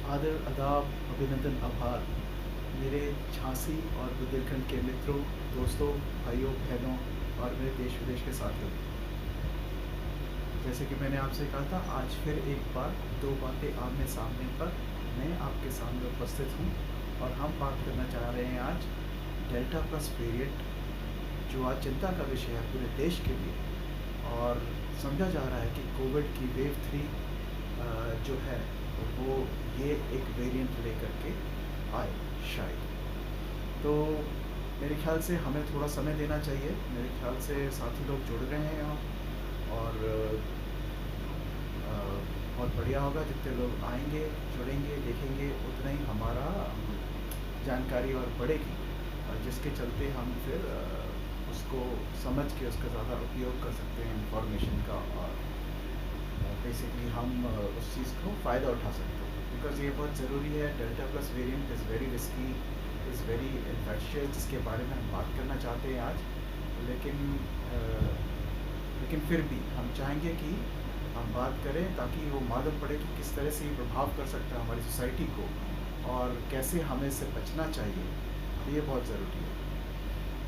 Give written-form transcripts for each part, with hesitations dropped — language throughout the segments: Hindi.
आदर, आदाब, अभिनंदन, आभार मेरे झांसी और बुंदेलखंड के मित्रों, दोस्तों, भाइयों, बहनों और मेरे देश विदेश के साथियों। जैसे कि मैंने आपसे कहा था, आज फिर एक बार दो बातें आमने सामने पर मैं आपके सामने उपस्थित हूँ और हम बात करना चाह रहे हैं आज डेल्टा प्लस वेरिएंट, जो आज चिंता का विषय है पूरे देश के लिए। और समझा जा रहा है कि कोविड की वेव 3 जो है वो ये एक वेरिएंट लेकर के आए शायद। तो मेरे ख्याल से हमें थोड़ा समय देना चाहिए। मेरे ख्याल से साथी लोग जुड़ रहे हैं यहाँ और बहुत बढ़िया होगा। जितने लोग आएंगे, जुड़ेंगे, देखेंगे, उतना ही हमारा जानकारी और बढ़ेगी, और जिसके चलते हम फिर उसको समझ के उसका ज़्यादा उपयोग कर सकते हैं इंफॉर्मेशन का, और बेसिकली हम उस चीज़ को फ़ायदा उठा सकते हैं, बिकॉज़ ये बहुत ज़रूरी है। Delta plus variant is very risky, is very infectious, जिसके बारे में हम बात करना चाहते हैं आज। लेकिन फिर भी हम चाहेंगे कि हम बात करें ताकि वो मालूम पड़े कि किस तरह से ये प्रभाव कर सकता है हमारी सोसाइटी को और कैसे हमें इससे बचना चाहिए। तो ये बहुत ज़रूरी है।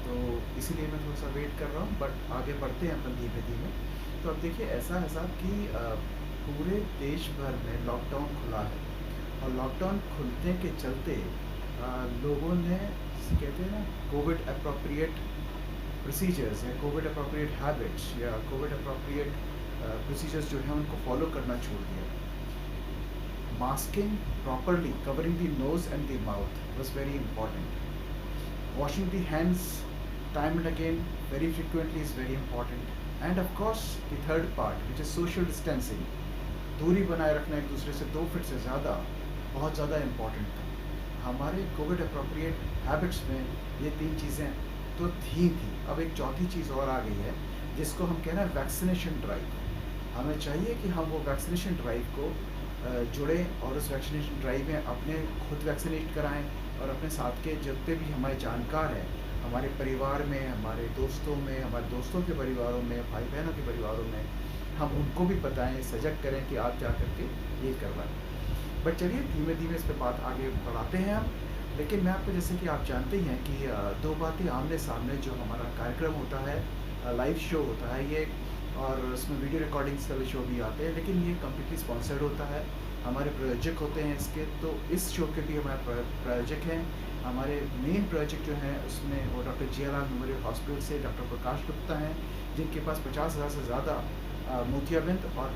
तो इसीलिए मैं थोड़ा सा वेट कर रहा हूँ, बट आगे बढ़ते हैं अपन धीरे धीरे। तो अब देखिए, ऐसा है साहब कि पूरे देश भर में लॉकडाउन खुला है, और लॉकडाउन खुलने के चलते लोगों ने, कहते हैं ना, कोविड अप्रोप्रिएट प्रोसीजर्स या कोविड अप्रोप्रिएट हैबिट्स या कोविड अप्रोप्रिएट प्रोसीजर्स जो हैं उनको फॉलो करना छोड़ दिया। Masking properly, covering the nose and the mouth was very important. Washing the hands time and again very frequently is very important. And of course the third part, which is social distancing, दूरी बनाए रखना एक दूसरे से 2 फीट से ज़्यादा, बहुत ज़्यादा इम्पॉर्टेंट था। हमारे कोविड अप्रोप्रिएट हैबिट्स में ये 3 चीज़ें तो थी। अब एक चौथी चीज़ और आ गई है, जिसको हम कह रहे हैं वैक्सीनेशन ड्राइव। हमें चाहिए कि हम वो वैक्सीनेशन ड्राइव को जुड़ें और उस वैक्सीनेशन ड्राइव में अपने खुद वैक्सीनेट कराएं और अपने साथ के जितने भी हमारे जानकार हैं, हमारे परिवार में, हमारे दोस्तों में, हमारे दोस्तों के परिवारों में, भाई बहनों के परिवारों में, हम उनको भी बताएं, सजग करें कि आप जा करके ये करवाएं। बट चलिए धीमे धीमे इस पर बात आगे बढ़ाते हैं हम। लेकिन मैं आपको, जैसे कि आप जानते ही हैं कि दो बातें आमने सामने जो हमारा कार्यक्रम होता है, लाइव शो होता है ये, और उसमें वीडियो रिकॉर्डिंग्स का भी शो भी आते हैं, लेकिन ये कम्प्लीटली स्पॉन्सर्ड होता है। हमारे प्रायोजक होते हैं इसके, तो इस शो के भी हमारे प्रायोजक हैं। हमारे मेन प्रायोजक जो हैं उसमें वो डॉक्टर जियालाल मेमोरियल हॉस्पिटल से डॉक्टर प्रकाश गुप्ता हैं, जिनके पास 50,000 से ज़्यादा मोतियाबिंद और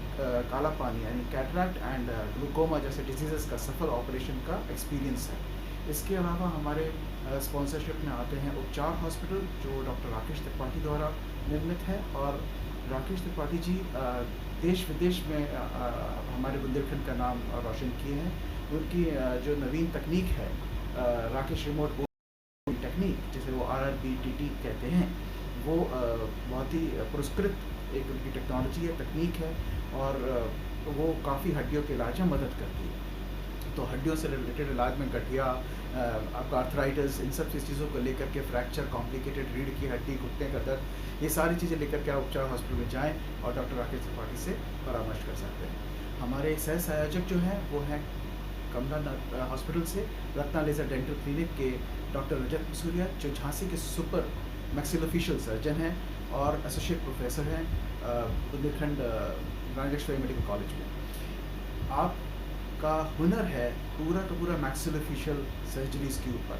काला पानी यानी कैटरैक्ट एंड ग्लूकोमा जैसे डिजीज़ का सफल ऑपरेशन का एक्सपीरियंस है। इसके अलावा हमारे स्पॉन्सरशिप में आते हैं उपचार हॉस्पिटल, जो डॉक्टर राकेश त्रिपाठी द्वारा निर्मित है, और राकेश त्रिपाठी जी देश विदेश में हमारे बुंदेलखंड का नाम रोशन किए हैं। उनकी जो नवीन तकनीक है, राकेश रिमोट टेक्निक, जिसे वो RRBTT कहते हैं, वो बहुत ही पुरस्कृत एक उनकी टेक्नोलॉजी है, तकनीक है, और वो काफ़ी हड्डियों के इलाज में मदद करती है। तो हड्डियों से रिलेटेड इलाज में गठिया, आपका आर्थराइटिस, इन सब चीज़ों को लेकर के, फ्रैक्चर, कॉम्प्लिकेटेड रीढ़ की हड्डी, घुटने का दर्द, ये सारी चीज़ें लेकर के आप उपचार हॉस्पिटल में जाएं और डॉक्टर राकेश त्रिपाठी से परामर्श कर सकते हैं। हमारे सह संयोजक जो हैं वो हैं कमला हॉस्पिटल से रत्ना लेजर डेंटल क्लिनिक के डॉक्टर रजत मसूरिया, जो झांसी के सुपर मैक्सिलोफेशियल सर्जन हैं और एसोसिएट प्रोफेसर हैं बुंदेलखंड राजलक्ष्मी मेडिकल कॉलेज में। आपका हुनर है पूरा का पूरा मैक्सिलोफेशियल सर्जरीज के ऊपर,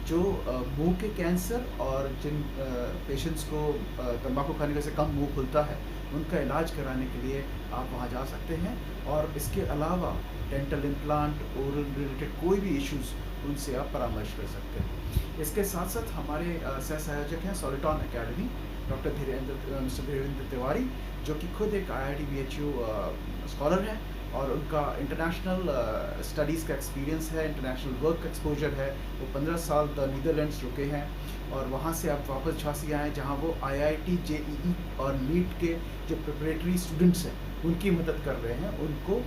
जो मुंह के कैंसर और जिन पेशेंट्स को तंबाकू खाने से कम मुंह खुलता है, उनका इलाज कराने के लिए आप वहां जा सकते हैं। और इसके अलावा डेंटल इम्प्लांट, ओरल रिलेटेड कोई भी इश्यूज़, उनसे आप परामर्श कर सकते हैं। इसके साथ साथ हमारे सह संयोजक हैं soliton academy, doctor mister Dhirendra Tiwari, जो कि खुद एक IIT BHU स्कॉलर हैं, और उनका इंटरनेशनल स्टडीज़ का एक्सपीरियंस है, इंटरनेशनल वर्क एक्सपोजर है। वो 15 साल नीदरलैंड्स रुके हैं, और वहाँ से आप वापस झांसी आए, जहाँ वो IIT JEE और नीट के जो प्रिपरेटरी स्टूडेंट्स हैं उनकी मदद कर रहे हैं, उनको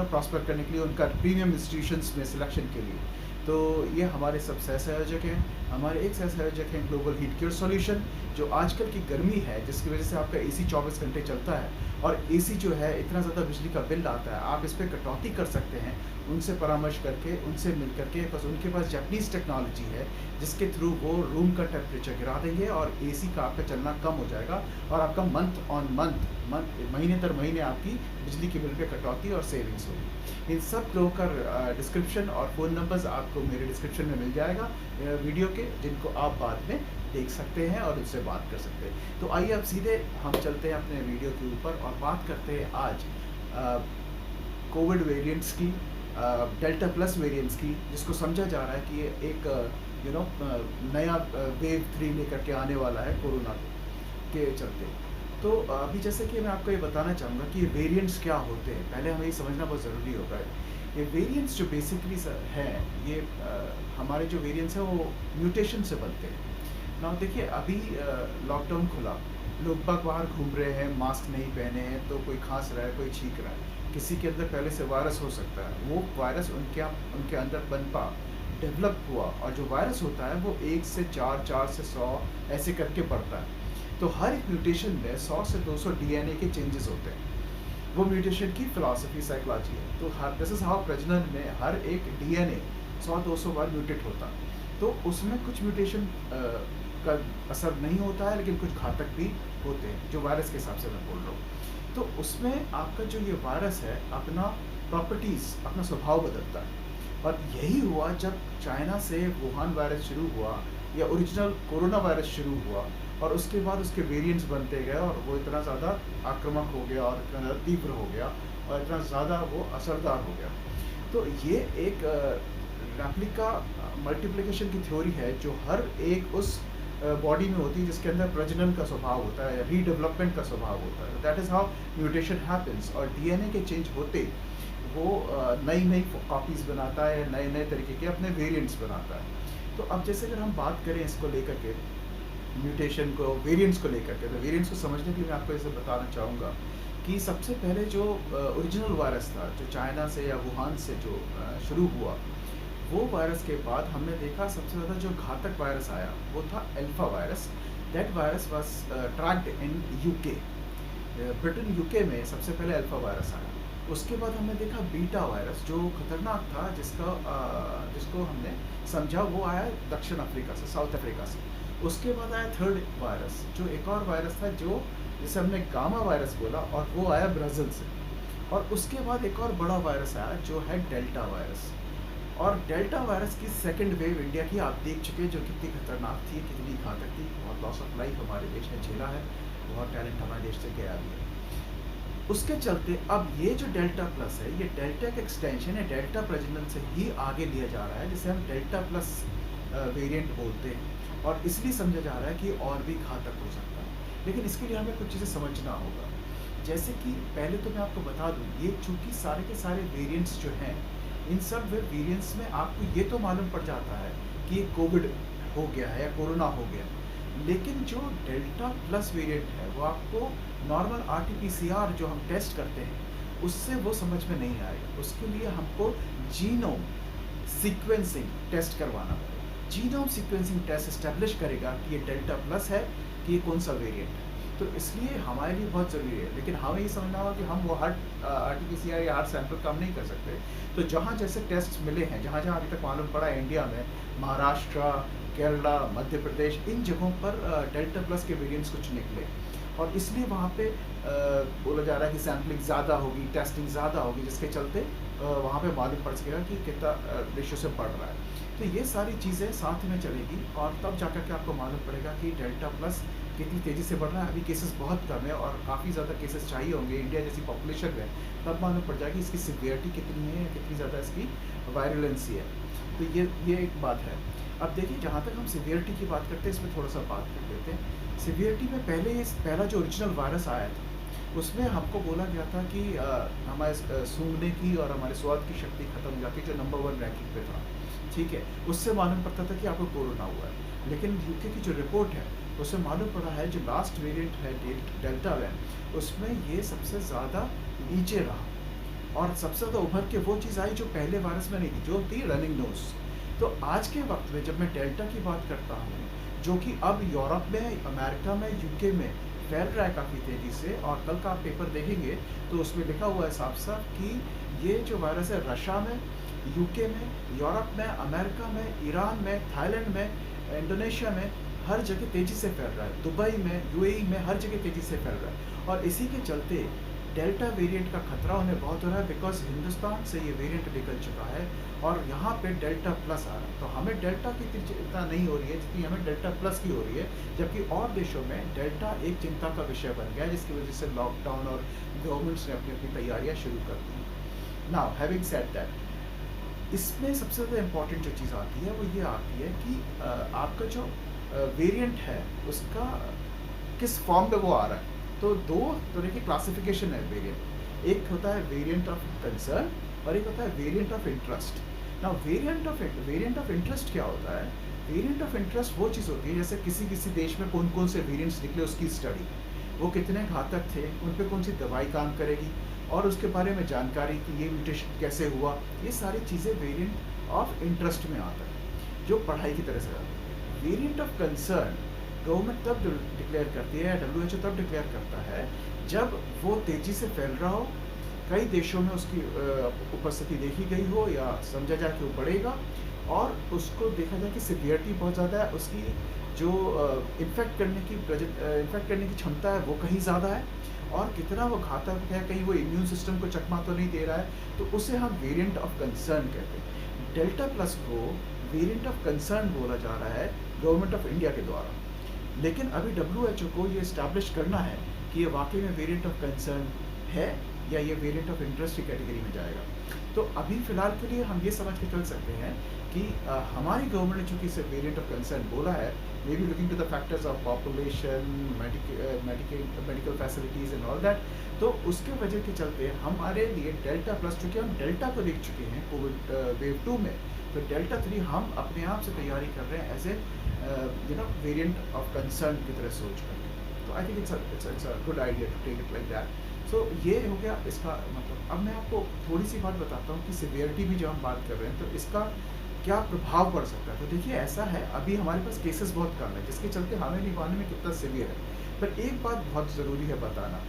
प्रॉस्पर करने के लिए, उनका प्रीमियम इंस्टीट्यूशंस में सिलेक्शन के लिए। तो ये हमारे सब सह संयोजक हैं। हमारे एक संयोजक हैं ग्लोबल हीट क्योर सॉल्यूशन, जो आजकल की गर्मी है जिसकी वजह से आपका एसी 24 घंटे चलता है और एसी जो है इतना ज़्यादा बिजली का बिल आता है, आप इस पर कटौती कर सकते हैं उनसे परामर्श करके, उनसे मिल करके। बस उनके पास जापानीज़ टेक्नोलॉजी है जिसके थ्रू वो रूम का टेम्परेचर गिरा देंगे और एसी का आपका चलना कम हो जाएगा और आपका मंथ ऑन मंथ महीने दर महीने आपकी बिजली के बिल पे कटौती और सेविंग्स होगी। इन सब लोगों का डिस्क्रिप्शन और फ़ोन नंबर्स आपको मेरे डिस्क्रिप्शन में मिल जाएगा वीडियो के, जिनको आप बाद में देख सकते हैं और उससे बात कर सकते हैं। तो आइए अब सीधे हम चलते हैं अपने वीडियो के ऊपर और बात करते हैं आज कोविड वेरिएंट्स की, डेल्टा प्लस वेरिएंट्स की, जिसको समझा जा रहा है कि ये एक नया वेव 3 लेकर के आने वाला है कोरोना के चलते। तो अभी जैसे कि मैं आपको ये बताना चाहूँगा कि ये वेरिएंट्स क्या होते हैं, पहले हमें ये समझना बहुत ज़रूरी होगा। ये वेरिएंट्स जो बेसिकली हैं, ये हमारे जो वेरिएंट्स हैं वो म्यूटेशन से बनते हैं ना। देखिए अभी लॉकडाउन खुला, लोग बाग बाहर घूम रहे हैं, मास्क नहीं पहने हैं, तो कोई खांस रहा है, कोई छींक रहा है, किसी के अंदर पहले से वायरस हो सकता है, वो वायरस उनके अंदर पनपा डेवलप हुआ और जो वायरस होता है वो 1 से 4, 4 से 100 ऐसे करके बढ़ता है। तो हर एक म्यूटेशन में 100 से 200 डीएनए के चेंजेस होते हैं, वो म्यूटेशन की फिलॉसफी साइकोलॉजी है। तो दिस इज हाउ प्रजनन में हर एक डीएनए 100-200 बार म्यूटेट होता है। तो उसमें कुछ म्यूटेशन का असर नहीं होता है, लेकिन कुछ घातक भी होते हैं, जो वायरस के हिसाब से मैं बोल रहा हूँ। तो उसमें आपका जो ये वायरस है अपना प्रॉपर्टीज़, अपना स्वभाव बदलता है। और यही हुआ जब चाइना से वुहान वायरस शुरू हुआ या ओरिजिनल कोरोना वायरस शुरू हुआ और उसके बाद उसके वेरिएंट्स बनते गए और वो इतना ज़्यादा आक्रामक हो गया और इतना ज़्यादा तीव्र हो गया और इतना ज़्यादा वो असरदार हो गया। तो ये एक रेप्लिका मल्टीप्लिकेशन की थ्योरी है जो हर एक उस बॉडी में होती है जिसके अंदर प्रजनन का स्वभाव होता है, रीडेवलपमेंट का स्वभाव होता है। That is how mutation happens. और डीएनए के चेंज होते वो नई नई कॉपीज़ बनाता है, नए नए तरीके के अपने वेरिएंट्स बनाता है। तो अब जैसे अगर हम बात करें इसको लेकर के, म्यूटेशन को, वेरिएंट्स को लेकर के, तो वेरिएंट्स को समझने के लिए मैं आपको ऐसे बताना चाहूँगा कि सबसे पहले जो ओरिजिनल वायरस था, जो चाइना से या वुहान से जो शुरू हुआ, वो वायरस के बाद हमने देखा सबसे ज़्यादा जो घातक वायरस आया वो था alpha virus. That virus was tracked in UK, Britain UK में सबसे पहले अल्फा वायरस आया। उसके बाद हमने देखा बीटा वायरस जो खतरनाक था, जिसको हमने समझा वो आया दक्षिण अफ्रीका से, साउथ अफ्रीका से। उसके बाद आया थर्ड वायरस जो एक और वायरस था, जो जिसे हमने गामा वायरस बोला, और वो आया ब्राज़ील से। और उसके बाद एक और बड़ा वायरस आया जो है डेल्टा वायरस। और डेल्टा वायरस की सेकंड वेव इंडिया की आप देख चुके हैं, जो कितनी खतरनाक थी, कितनी घातक थी। बहुत लॉस ऑफ लाइफ हमारे देश ने झेला है, बहुत टैलेंट हमारे देश से गया भी है। उसके चलते अब ये जो डेल्टा प्लस है, ये डेल्टा का एक्सटेंशन है, डेल्टा प्रजनन से ही आगे लिया जा रहा है, जिसे हम डेल्टा प्लस वेरिएंट बोलते हैं। और इसलिए समझा जा रहा है कि और भी घातक हो सकता है। लेकिन इसके लिए हमें कुछ चीज़ें समझना होगा। जैसे कि पहले तो मैं आपको बता दूँ, ये चूँकि सारे के सारे वेरिएंट्स जो हैं, इन सब वेरिएंट्स में आपको ये तो मालूम पड़ जाता है कि ये कोविड हो गया है या कोरोना हो गया, लेकिन जो डेल्टा प्लस वेरिएंट है वो आपको नॉर्मल आरटीपीसीआर जो हम टेस्ट करते हैं उससे वो समझ में नहीं आएगा। उसके लिए हमको जीनोम सीक्वेंसिंग टेस्ट करवाना पड़ेगा। जीनोम सीक्वेंसिंग टेस्ट एस्टेब्लिश करेगा कि ये डेल्टा प्लस है, कि ये कौन सा वेरिएंट है। तो इसलिए हमारे लिए बहुत ज़रूरी है। लेकिन हमें ये समझना होगा कि हम वो हर आरटीपीसीआर या हर सैंपल काम नहीं कर सकते। तो जहाँ जैसे टेस्ट मिले हैं, जहाँ जहाँ अभी तक मालूम पड़ा है इंडिया में, महाराष्ट्र, केरला, मध्य प्रदेश, इन जगहों पर डेल्टा प्लस के वेरिएंट्स कुछ निकले और इसलिए वहाँ पे बोला जा रहा है कि सैम्पलिंग ज़्यादा होगी, टेस्टिंग ज़्यादा होगी, जिसके चलते वहाँ पे मालूम पड़ सकेगा कि कितना रेशो से बढ़ रहा है। तो ये सारी चीज़ें साथ में चलेगी और तब जाकर के आपको मालूम पड़ेगा कि डेल्टा प्लस कितनी तेज़ी से बढ़ रहा है। अभी केसेस बहुत कम है और काफ़ी ज़्यादा केसेस चाहिए होंगे इंडिया जैसी पॉपुलेशन में, तब मालूम पड़ जाएगी इसकी सिवियरिटी कितनी है या कितनी ज़्यादा इसकी वायरुलेंसी है। तो ये एक बात है। अब देखिए, जहाँ तक हम सिवियरिटी की बात करते हैं, इसमें थोड़ा सा बात कर लेते हैं। सिवियरिटी में पहला जो ओरिजिनल वायरस आया था, उसमें हमको बोला गया था कि हमारे सूंघने की और हमारे स्वाद की शक्ति खत्म हो जाती है, जो नंबर 1 रैंकिंग पे था। ठीक है, उससे मालूम पड़ता था कि आपको कोरोना हुआ है। लेकिन यूके की जो रिपोर्ट है उसमें मालूम पड़ा है जो लास्ट वेरिएंट है डेल्टा वेरिएंट, उसमें ये सबसे ज़्यादा नीचे रहा और सबसे ज़्यादा उभर के वो चीज़ आई जो पहले वायरस में नहीं थी, जो थी रनिंग नोज। तो आज के वक्त में जब मैं डेल्टा की बात करता हूँ, जो कि अब यूरोप में, अमेरिका में, यूके में फैल रहा है काफ़ी तेज़ी से, और कल का आप पेपर देखेंगे तो उसमें लिखा हुआ है साफ साफ कि ये जो वायरस है रशिया में, यूके में, यूरोप में, अमेरिका में, ईरान में, थाईलैंड में, इंडोनेशिया में, हर जगह तेज़ी से फैल रहा है, दुबई में, यूएई में, हर जगह तेज़ी से फैल रहा है। और इसी के चलते डेल्टा वेरिएंट का खतरा उन्हें बहुत हो रहा है, बिकॉज हिंदुस्तान से ये वेरिएंट निकल चुका है और यहाँ पे डेल्टा प्लस आ रहा है। तो हमें डेल्टा की चिंता नहीं हो रही है जितनी हमें डेल्टा प्लस की हो रही है, जबकि और देशों में डेल्टा एक चिंता का विषय बन गया है, जिसकी वजह से लॉकडाउन और गवर्नमेंट्स ने अपनी अपनी तैयारियाँ शुरू कर दी। नाउ हैविंग सेड दैट, इसमें सबसे ज़्यादा इम्पॉर्टेंट जो चीज़ आती है वो ये आती है कि आपका जो वेरिएंट है उसका किस फॉर्म में वो आ रहा है। तो दो तरह की क्लासिफिकेशन है वेरिएंट, एक होता है वेरिएंट ऑफ कंसर्न और एक होता है variant of interest. Now variant of interest क्या होता है? वेरिएंट ऑफ इंटरेस्ट वो चीज़ होती है जैसे किसी किसी देश में कौन कौन से वेरिएंट्स निकले उसकी स्टडी, वो कितने घातक थे, उन पर कौन सी दवाई काम करेगी और उसके बारे में जानकारी कि ये म्यूटेशन कैसे हुआ, ये सारी चीज़ें वेरिएंट ऑफ इंटरेस्ट में आता है जो पढ़ाई की तरह से आती है। वेरिएंट ऑफ कंसर्न गवर्नमेंट तब डिक्लेयर करती है, WHO तब डिक्लेयर करता है जब वो तेज़ी से फैल रहा हो, कई देशों में उसकी उपस्थिति देखी गई हो या समझा जाए कि वो बढ़ेगा, और उसको देखा जाए कि सिवियरिटी बहुत ज़्यादा है, उसकी जो इन्फेक्ट करने की क्षमता है वो कहीं ज़्यादा है, और कितना वो घातक है, कहीं वो इम्यून सिस्टम को चकमा तो नहीं दे रहा है, तो उसे हम वेरिएंट ऑफ कंसर्न कहते हैं। डेल्टा प्लस को वेरिएंट ऑफ कंसर्न बोला जा रहा है गवर्नमेंट ऑफ इंडिया के द्वारा, लेकिन अभी WHO को ये इस्टेब्लिश करना है कि ये वाकई में वेरिएंट ऑफ कंसर्न है या ये वेरिएंट ऑफ इंटरेस्ट की कैटेगरी में जाएगा। तो अभी फ़िलहाल के लिए हम ये समझ के चल सकते हैं कि हमारी गवर्नमेंट ने चूँकि इसे वेरिएंट ऑफ कंसर्न बोला है, may be looking to the factors of population, medical facilities and all that, तो उसके वजह के चलते हमारे लिए डेल्टा प्लस, चूँकि हम डेल्टा को देख चुके हैं कोविड वेव 2 में, तो डेल्टा 3 हम अपने आप से तैयारी कर रहे हैं as a variant of concern की तरह सोच कर। तो I think it's a good idea to take it like that. So ये हो गया इसका मतलब। अब मैं आपको थोड़ी सी बात बताता हूँ कि सिवियरिटी भी जब हम बात कर रहे हैं तो इसका क्या प्रभाव पड़ सकता है। तो देखिए ऐसा है, अभी हमारे पास केसेस बहुत कम है जिसके चलते हमें नहीं मालूम में कितना सिवियर है, पर एक बात बहुत ज़रूरी है बताना,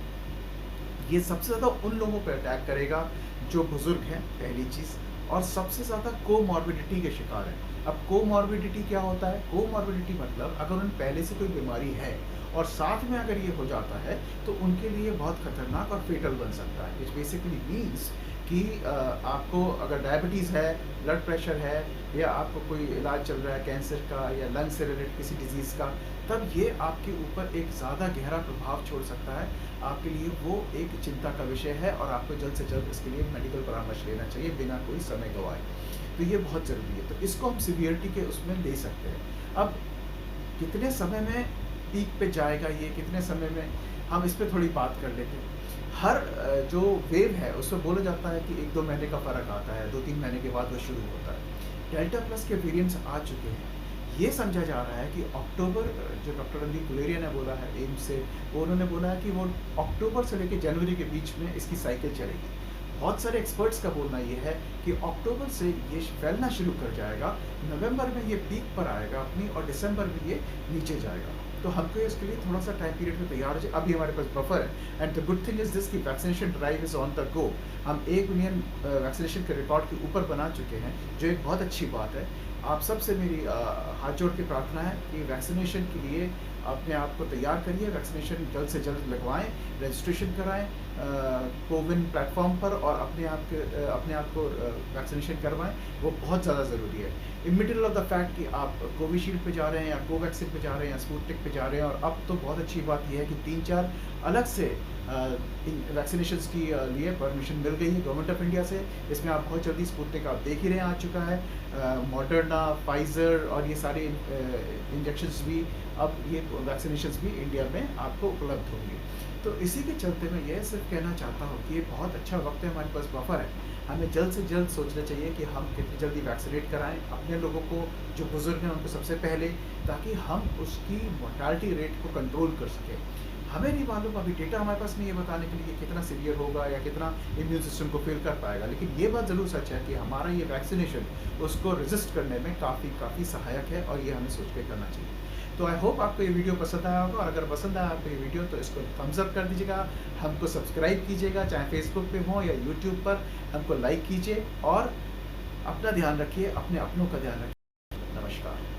ये सबसे ज़्यादा उन लोगों पर अटैक करेगा जो बुज़ुर्ग हैं, पहली चीज़, और सबसे ज़्यादा कोमॉर्बिडिटी के शिकार हैं। अब कोमॉर्बिडिटी क्या होता है? कोमॉर्बिडिटी मतलब अगर उन पहले से कोई बीमारी है और साथ में अगर ये हो जाता है तो उनके लिए बहुत खतरनाक और फेटल बन सकता है। इट बेसिकली मीन्स कि आपको अगर डायबिटीज़ है, ब्लड प्रेशर है, या आपको कोई इलाज चल रहा है कैंसर का या लंग से रिलेटेड किसी डिजीज़ का, तब ये आपके ऊपर एक ज़्यादा गहरा प्रभाव छोड़ सकता है। आपके लिए वो एक चिंता का विषय है और आपको जल्द से जल्द इसके लिए मेडिकल परामर्श लेना चाहिए बिना कोई समय गंवाए। तो ये बहुत ज़रूरी है। तो इसको हम सिवियरिटी के उसमें ले सकते हैं। अब कितने समय में पीक पे जाएगा ये, कितने समय में, हम इस पर थोड़ी बात कर लेते हैं। हर जो वेव है उसमें बोला जाता है कि 1-2 महीने का फ़र्क आता है, 2-3 महीने के बाद वो शुरू होता है। डेल्टा प्लस के वेरिएंट्स आ चुके हैं। ये समझा जा रहा है कि अक्टूबर, जो डॉक्टर रणदीप गुलेरिया ने बोला है एम्स से, वो उन्होंने बोला है कि वो अक्टूबर से लेकर जनवरी के बीच में इसकी साइकिल चलेगी। बहुत सारे एक्सपर्ट्स का बोलना ये है कि अक्टूबर से ये फैलना शुरू कर जाएगा, नवंबर में ये पीक पर आएगा अपनी, और दिसंबर में ये नीचे जाएगा। तो हमको इसके लिए थोड़ा सा टाइम पीरियड में तैयार हो जाए। अभी हमारे पास बफर है, and the good thing is this कि vaccination drive is on the go. हम 1 मिलियन वैक्सीनेशन के रिकॉर्ड के ऊपर बना चुके हैं, जो एक बहुत अच्छी बात है। आप सबसे मेरी हाथ जोड़ के प्रार्थना है कि वैक्सीनेशन के लिए अपने आप को तैयार करिए, वैक्सीनेशन जल्द से जल्द लगवाएं, रजिस्ट्रेशन कराएं कोविन प्लेटफॉर्म पर, और अपने आप को वैक्सीनेशन करवाएं। वो बहुत ज़्यादा ज़रूरी है। In middle of the fact कि आप कोविशील्ड पे जा रहे हैं या कोवैक्सीन पे जा रहे हैं या स्पुतनिक पे जा रहे हैं, और अब तो बहुत अच्छी बात यह है कि 3-4 अलग से वैक्सीनेशंस की लिए परमिशन मिल गई है गवर्नमेंट ऑफ इंडिया से। इसमें आप बहुत जल्दी स्पुतनिक आप देख ही रहे हैं आ चुका है, मॉडर्ना, फाइज़र और ये सारे इंजेक्शंस भी, अब ये वैक्सीनेशंस भी इंडिया में आपको उपलब्ध होंगे। तो इसी के चलते मैं ये सिर्फ कहना चाहता हूँ कि ये बहुत अच्छा वक्त है, हमारे पास बफर है। हमें जल्द से जल्द सोचना चाहिए कि हम कितनी जल्दी वैक्सीनेट कराएं अपने लोगों को, जो बुज़ुर्ग हैं उनको सबसे पहले, ताकि हम उसकी मोर्टालिटी रेट को कंट्रोल कर सकें। हमें नहीं मालूम, अभी डेटा हमारे पास नहीं है बताने के लिए कि कितना सीवियर होगा या कितना इम्यून सिस्टम को फेल कर पाएगा, लेकिन ये बात ज़रूर सच है कि हमारा ये वैक्सीनेशन उसको रेजिस्ट करने में काफ़ी सहायक है, और ये हमें सोच के करना चाहिए। तो आई होप आपको ये वीडियो पसंद आया होगा, और अगर पसंद आया आपको ये वीडियो तो इसको थम्स अप कर दीजिएगा, हमको सब्सक्राइब कीजिएगा, चाहे फेसबुक पे हो या यूट्यूब पर, हमको लाइक कीजिए, और अपना ध्यान रखिए, अपने अपनों का ध्यान रखिए। नमस्कार।